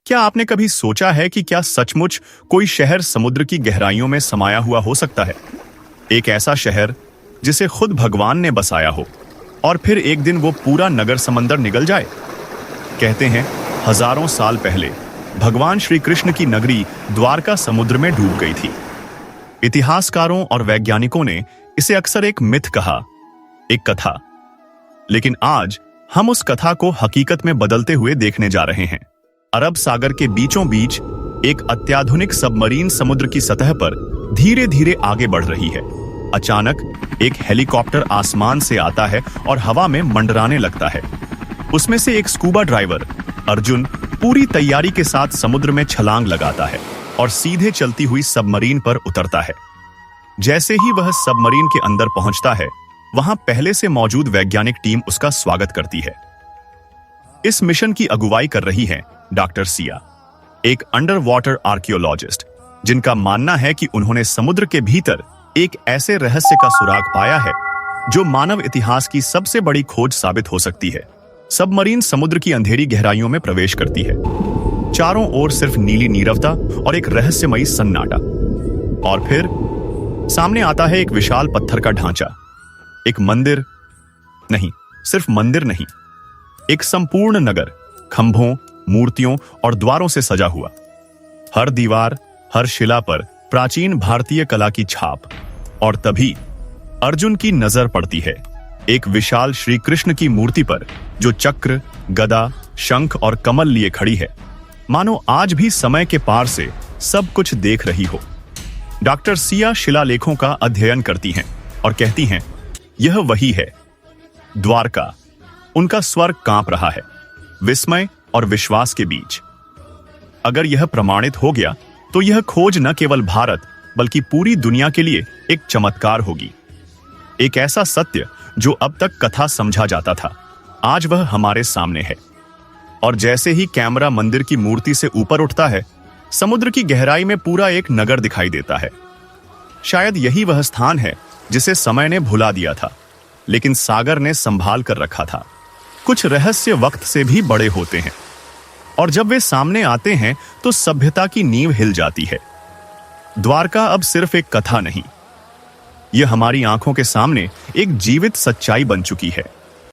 क्या आपने कभी सोचा है कि क्या सचमुच कोई शहर समुद्र की गहराइयों में समाया हुआ हो सकता है? एक ऐसा शहर जिसे खुद भगवान ने बसाया हो और फिर एक दिन वो पूरा नगर समंदर निगल जाए। कहते हैं हजारों साल पहले भगवान श्री कृष्ण की नगरी द्वारका समुद्र में डूब गई थी। इतिहासकारों और वैज्ञानिकों ने इसे अक्सर एक मिथ कहा, एक कथा। लेकिन आज हम उस कथा को हकीकत में बदलते हुए देखने जा रहे हैं। अरब सागर के बीचों बीच एक अत्याधुनिक सबमरीन समुद्र की सतह पर धीरे धीरे आगे बढ़ रही है। अचानक एक हेलीकॉप्टर आसमान से आता है और हवा में मंडराने लगता है। उसमें से एक स्कूबा ड्राइवर अर्जुन पूरी तैयारी के साथ समुद्र में छलांग लगाता है और सीधे चलती हुई सबमरीन पर उतरता है। जैसे ही वह सबमरीन के अंदर पहुंचता है, वहां पहले से मौजूद वैज्ञानिक टीम उसका स्वागत करती है। इस मिशन की अगुवाई कर रही है डॉक्टर सिया, एक अंडर वाटर आर्कियोलॉजिस्ट, जिनका मानना है कि उन्होंने समुद्र के भीतर एक ऐसे रहस्य का सुराग पाया है जो मानव इतिहास की सबसे बड़ी खोज साबित हो सकती है। सबमरीन समुद्र की अंधेरी गहराइयों में प्रवेश करती है। चारों ओर सिर्फ नीली नीरवता और एक रहस्यमयी सन्नाटा। और फिर सामने आता है एक विशाल पत्थर का ढांचा, एक मंदिर नहीं, सिर्फ मंदिर नहीं, एक संपूर्ण नगर, खंभों, मूर्तियों और द्वारों से सजा हुआ। हर दीवार, हर शिला पर प्राचीन भारतीय कला की छाप। और तभी अर्जुन की नजर पड़ती है एक विशाल श्री कृष्ण की मूर्ति पर, जो चक्र, गदा, शंख और कमल लिए खड़ी है, मानो आज भी समय के पार से सब कुछ देख रही हो। डॉक्टर सिया शिलालेखों का अध्ययन करती हैं और कहती हैं, यह वही है द्वारका। उनका स्वर कांप रहा है, विस्मय और विश्वास के बीच। अगर यह प्रमाणित हो गया तो यह खोज न केवल भारत बल्कि पूरी दुनिया के लिए एक चमत्कार होगी। एक ऐसा सत्य जो अब तक कथा समझा जाता था, आज वह हमारे सामने है। और जैसे ही कैमरा मंदिर की मूर्ति से ऊपर उठता है, समुद्र की गहराई में पूरा एक नगर दिखाई देता है। शायद यही वह स्थान है जिसे समय ने भुला दिया था, लेकिन सागर ने संभाल कर रखा था। कुछ रहस्य वक्त से भी बड़े होते हैं, और जब वे सामने आते हैं तो सभ्यता की नींव हिल जाती है। द्वारका अब सिर्फ एक कथा नहीं, यह हमारी आंखों के सामने एक जीवित सच्चाई बन चुकी है।